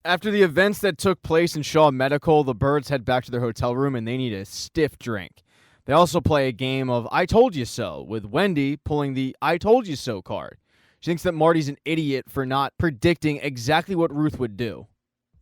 After the events that took place in Shaw Medical, the Birds head back to their hotel room and they need a stiff drink. They also play a game of I Told You So, with Wendy pulling the I Told You So card. She thinks that Marty's an idiot for not predicting exactly what Ruth would do.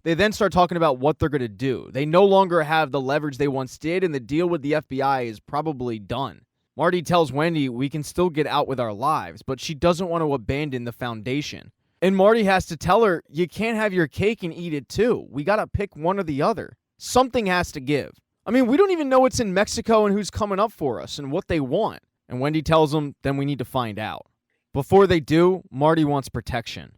They then start talking about what they're going to do. They no longer have the leverage they once did, and the deal with the FBI is probably done. Marty tells Wendy we can still get out with our lives, but she doesn't want to abandon the foundation. And Marty has to tell her, you can't have your cake and eat it too. We got to pick one or the other. Something has to give. I mean, we don't even know what's in Mexico and who's coming up for us and what they want. And Wendy tells them, then we need to find out. Before they do, Marty wants protection.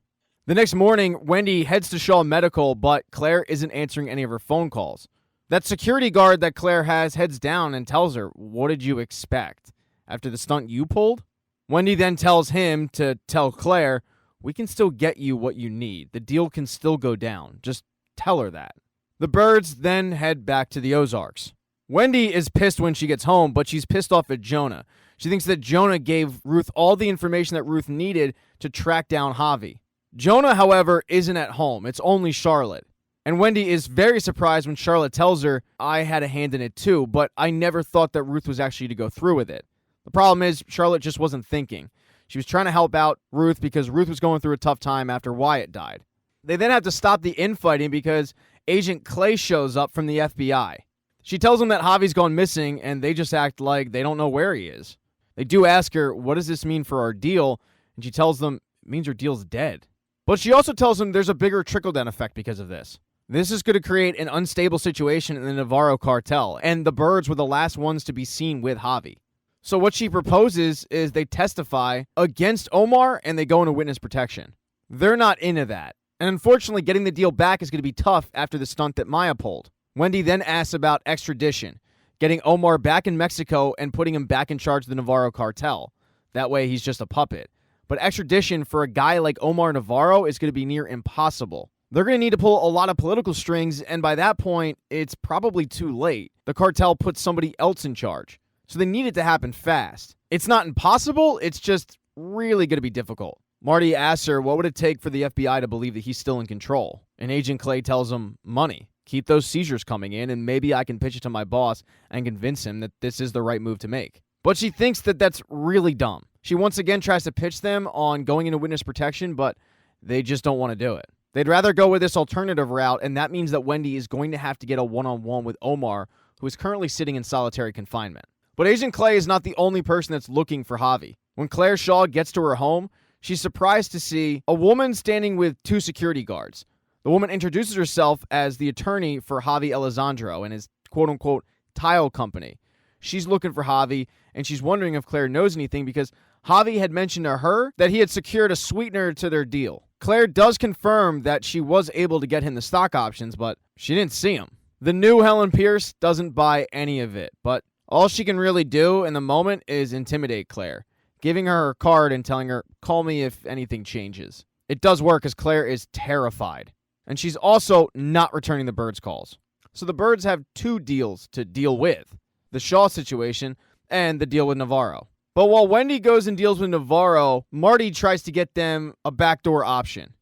The next morning, Wendy heads to Shaw Medical, but Claire isn't answering any of her phone calls. That security guard that Claire has heads down and tells her, what did you expect? After the stunt you pulled? Wendy then tells him to tell Claire, we can still get you what you need. The deal can still go down. Just tell her that. The Birds then head back to the Ozarks. Wendy is pissed when she gets home, but she's pissed off at Jonah. She thinks that Jonah gave Ruth all the information that Ruth needed to track down Javi. Jonah, however, isn't at home. It's only Charlotte. And Wendy is very surprised when Charlotte tells her, I had a hand in it too, but I never thought that Ruth was actually to go through with it. The problem is, Charlotte just wasn't thinking. She was trying to help out Ruth because Ruth was going through a tough time after Wyatt died. They then have to stop the infighting because Agent Clay shows up from the FBI. She tells them that Javi's gone missing, and they just act like they don't know where he is. They do ask her, what does this mean for our deal? And she tells them, it means your deal's dead. But she also tells them there's a bigger trickle-down effect because of this. This is going to create an unstable situation in the Navarro cartel, and the Birds were the last ones to be seen with Javi. So what she proposes is they testify against Omar and they go into witness protection. They're not into that. And unfortunately, getting the deal back is going to be tough after the stunt that Maya pulled. Wendy then asks about extradition, getting Omar back in Mexico and putting him back in charge of the Navarro cartel. That way he's just a puppet. But extradition for a guy like Omar Navarro is going to be near impossible. They're going to need to pull a lot of political strings, and by that point, it's probably too late. The cartel puts somebody else in charge. So they need it to happen fast. It's not impossible, it's just really going to be difficult. Marty asks her, what would it take for the FBI to believe that he's still in control? And Agent Clay tells him, money. Keep those seizures coming in, and maybe I can pitch it to my boss and convince him that this is the right move to make. But she thinks that that's really dumb. She once again tries to pitch them on going into witness protection, but they just don't want to do it. They'd rather go with this alternative route, and that means that Wendy is going to have to get a one-on-one with Omar, who is currently sitting in solitary confinement. But Agent Clay is not the only person that's looking for Javi. When Claire Shaw gets to her home, she's surprised to see a woman standing with two security guards. The woman introduces herself as the attorney for Javi Elizondo and his quote-unquote tile company. She's looking for Javi, and she's wondering if Claire knows anything because Javi had mentioned to her that he had secured a sweetener to their deal. Claire does confirm that she was able to get him the stock options, but she didn't see him. The new Helen Pierce doesn't buy any of it, but all she can really do in the moment is intimidate Claire, giving her her card and telling her, call me if anything changes. It does work as Claire is terrified. And she's also not returning the Birds' calls. So the Birds have two deals to deal with. The Shaw situation and the deal with Navarro. But while Wendy goes and deals with Navarro, Marty tries to get them a backdoor option.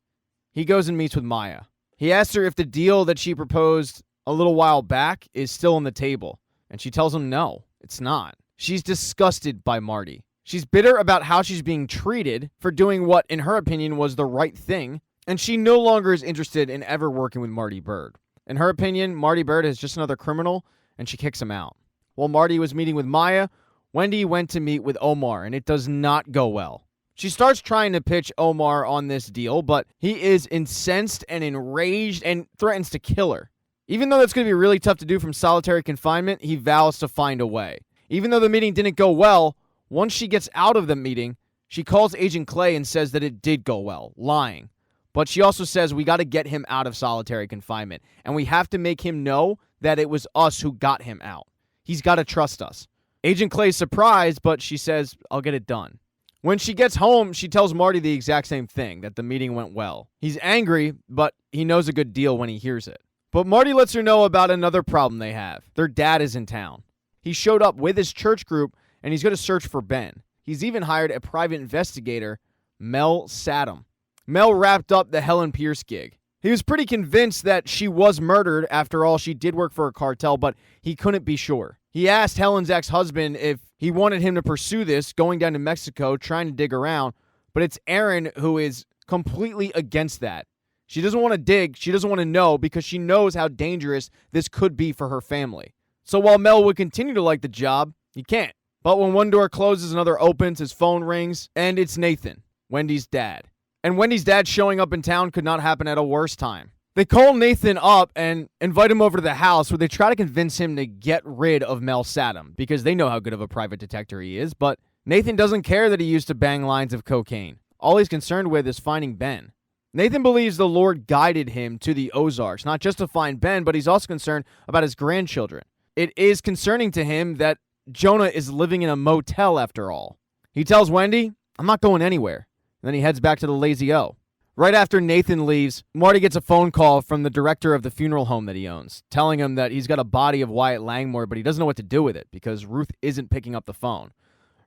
He goes and meets with Maya. He asks her if the deal that she proposed a little while back is still on the table. And she tells him no, it's not. She's disgusted by Marty. She's bitter about how she's being treated for doing what, in her opinion, was the right thing. And she no longer is interested in ever working with Marty Bird. In her opinion, Marty Bird is just another criminal, and she kicks him out. While Marty was meeting with Maya, Wendy went to meet with Omar, and it does not go well. She starts trying to pitch Omar on this deal, but he is incensed and enraged and threatens to kill her. Even though that's going to be really tough to do from solitary confinement, he vows to find a way. Even though the meeting didn't go well, once she gets out of the meeting, she calls Agent Clay and says that it did go well, lying. But she also says we got to get him out of solitary confinement, and we have to make him know that it was us who got him out. He's got to trust us. Agent Clay's surprised, but she says, I'll get it done. When she gets home, she tells Marty the exact same thing, that the meeting went well. He's angry, but he knows a good deal when he hears it. But Marty lets her know about another problem they have. Their dad is in town. He showed up with his church group, and he's going to search for Ben. He's even hired a private investigator, Mel Saddam. Mel wrapped up the Helen Pierce gig. He was pretty convinced that she was murdered. After all, she did work for a cartel, but he couldn't be sure. He asked Helen's ex-husband if he wanted him to pursue this, going down to Mexico, trying to dig around, but it's Erin who is completely against that. She doesn't want to dig, she doesn't want to know, because she knows how dangerous this could be for her family. So while Mel would continue to like the job, he can't. But when one door closes, another opens, his phone rings, and it's Nathan, Wendy's dad. And Wendy's dad showing up in town could not happen at a worse time. They call Nathan up and invite him over to the house, where they try to convince him to get rid of Mel Saddam, because they know how good of a private detective he is, but Nathan doesn't care that he used to bang lines of cocaine. All he's concerned with is finding Ben. Nathan believes the Lord guided him to the Ozarks, not just to find Ben, but he's also concerned about his grandchildren. It is concerning to him that Jonah is living in a motel after all. He tells Wendy, "I'm not going anywhere." And then he heads back to the Lazy O. Right after Nathan leaves, Marty gets a phone call from the director of the funeral home that he owns, telling him that he's got a body of Wyatt Langmore, but he doesn't know what to do with it because Ruth isn't picking up the phone.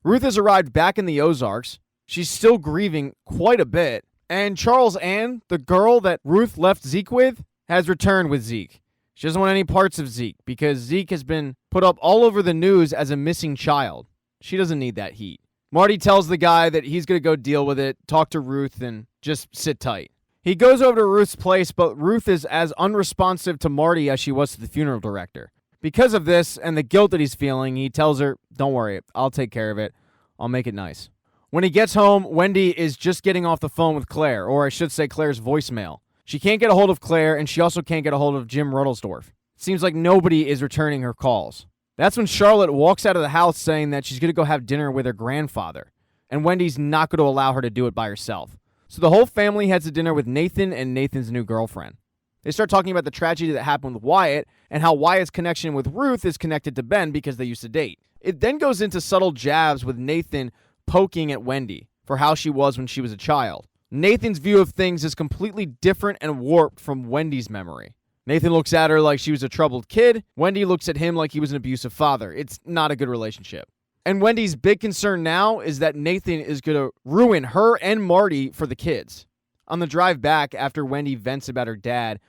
Ruth has arrived back in the Ozarks. She's still grieving quite a bit. And Charles Ann, the girl that Ruth left Zeke with, has returned with Zeke. She doesn't want any parts of Zeke because Zeke has been put up all over the news as a missing child. She doesn't need that heat. Marty tells the guy that he's going to go deal with it, talk to Ruth, and just sit tight. He goes over to Ruth's place, but Ruth is as unresponsive to Marty as she was to the funeral director. Because of this and the guilt that he's feeling, he tells her, "Don't worry, I'll take care of it. I'll make it nice." When he gets home, Wendy is just getting off the phone with Claire, or I should say Claire's voicemail. She can't get a hold of Claire, and she also can't get a hold of Jim Ruddlesdorf. It seems like nobody is returning her calls. That's when Charlotte walks out of the house saying that she's going to go have dinner with her grandfather, and Wendy's not going to allow her to do it by herself. So the whole family heads to dinner with Nathan and Nathan's new girlfriend. They start talking about the tragedy that happened with Wyatt and how Wyatt's connection with Ruth is connected to Ben because they used to date. It then goes into subtle jabs with Nathan poking at Wendy for how she was when she was a child. Nathan's view of things is completely different and warped from Wendy's memory. Nathan looks at her like she was a troubled kid. Wendy looks at him like he was an abusive father. It's not a good relationship. And Wendy's big concern now is that Nathan is going to ruin her and Marty for the kids. On the drive back, after Wendy vents about her dad,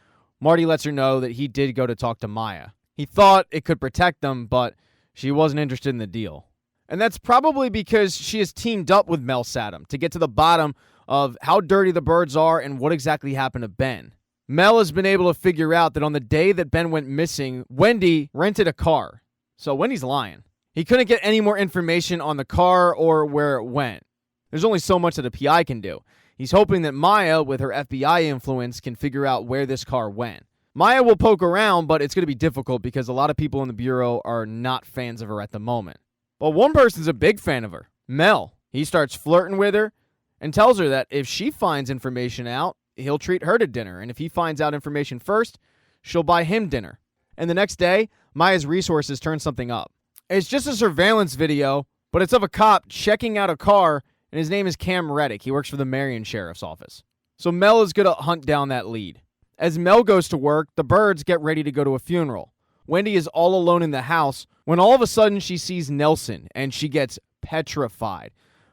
Marty lets her know that he did go to talk to Maya. He thought it could protect them, but she wasn't interested in the deal. And that's probably because she has teamed up with Mel Saddam to get to the bottom of how dirty the birds are and what exactly happened to Ben. Mel has been able to figure out that on the day that Ben went missing, Wendy rented a car. So Wendy's lying. He couldn't get any more information on the car or where it went. There's only so much that a PI can do. He's hoping that Maya, with her FBI influence, can figure out where this car went. Maya will poke around, but it's going to be difficult because a lot of people in the Bureau are not fans of her at the moment. But one person's a big fan of her, Mel. He starts flirting with her and tells her that if she finds information out, he'll treat her to dinner. And if he finds out information first, she'll buy him dinner. And the next day, Maya's resources turn something up. It's just a surveillance video, but it's of a cop checking out a car, and his name is Cam Reddick. He works for the Marion Sheriff's Office. So Mel is going to hunt down that lead. As Mel goes to work, the birds get ready to go to a funeral. Wendy is all alone in the house when all of a sudden she sees Nelson, and she gets petrified.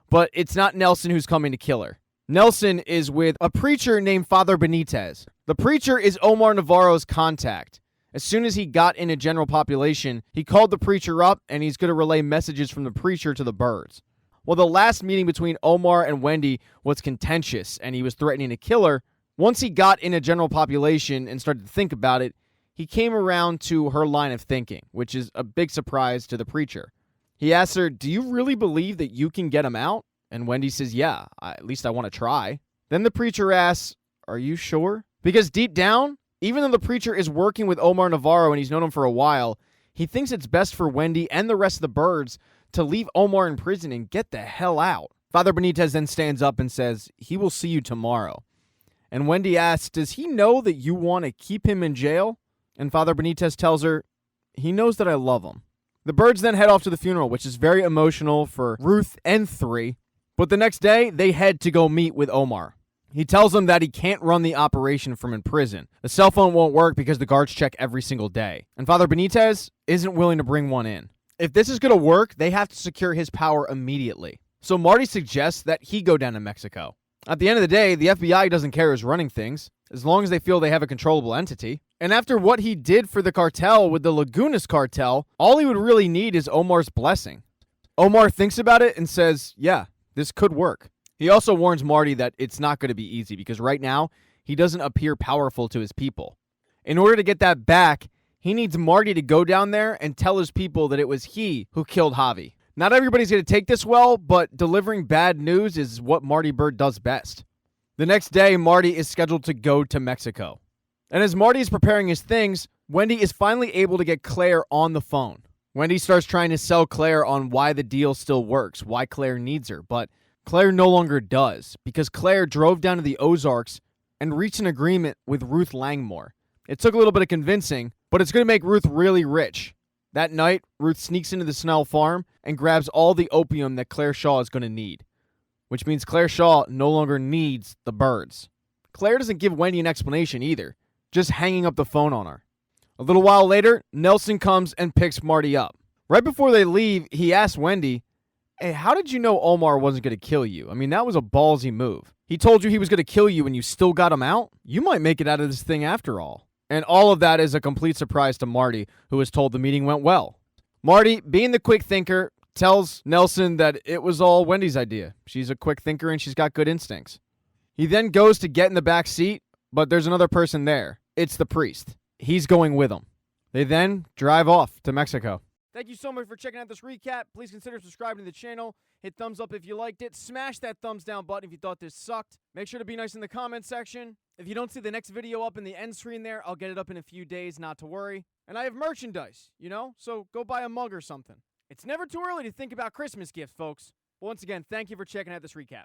But it's not Nelson who's coming to kill her. Nelson is with a preacher named Father Benitez. The preacher is Omar Navarro's contact. As soon as he got in a general population, he called the preacher up, and he's going to relay messages from the preacher to the birds. Well, the last meeting between Omar and Wendy was contentious, and he was threatening to kill her. Once he got in a general population and started to think about it, he came around to her line of thinking, which is a big surprise to the preacher. He asks her, "Do you really believe that you can get him out?" And Wendy says, "Yeah, at least I want to try." Then the preacher asks, "Are you sure?" Because deep down, even though the preacher is working with Omar Navarro and he's known him for a while, he thinks it's best for Wendy and the rest of the birds to leave Omar in prison and get the hell out. Father Benitez then stands up and says, "He will see you tomorrow." And Wendy asks, "Does he know that you want to keep him in jail?" And Father Benitez tells her, "He knows that I love him." The birds then head off to the funeral, which is very emotional for Ruth and 3. But the next day, they head to go meet with Omar. He tells them that he can't run the operation from in prison. The cell phone won't work because the guards check every single day. And Father Benitez isn't willing to bring one in. If this is going to work, they have to secure his power immediately. So Marty suggests that he go down to Mexico. At the end of the day, the FBI doesn't care who's running things. as long as they feel they have a controllable entity. And after what he did for the cartel with the Lagunas cartel, all he would really need is Omar's blessing. Omar thinks about it and says, yeah, this could work. He also warns Marty that it's not going to be easy because right now, he doesn't appear powerful to his people. In order to get that back, he needs Marty to go down there and tell his people that it was he who killed Javi. Not everybody's going to take this well, but delivering bad news is what Marty Byrde does best. The next day, Marty is scheduled to go to Mexico. And as Marty is preparing his things, Wendy is finally able to get Claire on the phone. Wendy starts trying to sell Claire on why the deal still works, why Claire needs her, but Claire no longer does, because Claire drove down to the Ozarks and reached an agreement with Ruth Langmore. It took a little bit of convincing, but it's going to make Ruth really rich. That night, Ruth sneaks into the Snell farm and grabs all the opium that Claire Shaw is going to need, which means Claire Shaw no longer needs the Byrdes. Claire doesn't give Wendy an explanation either, just hanging up the phone on her. A little while later, Nelson comes and picks Marty up. Right before they leave, he asks Wendy, hey, how did you know Omar wasn't going to kill you? I mean, that was a ballsy move. He told you he was going to kill you and you still got him out? You might make it out of this thing after all. And all of that is a complete surprise to Marty, who was told the meeting went well. Marty, being the quick thinker, tells Nelson that it was all Wendy's idea. She's a quick thinker and she's got good instincts. He then goes to get in the back seat, but there's another person there. It's the priest. He's going with him. They then drive off to Mexico. Thank you so much for checking out this recap. Please consider subscribing to the channel. Hit thumbs up if you liked it. Smash that thumbs down button if you thought this sucked. Make sure to be nice in the comment section. If you don't see the next video up in the end screen there, I'll get it up in a few days, not to worry. And I have merchandise, so go buy a mug or something. It's never too early to think about Christmas gifts, folks. Once again, thank you for checking out this recap.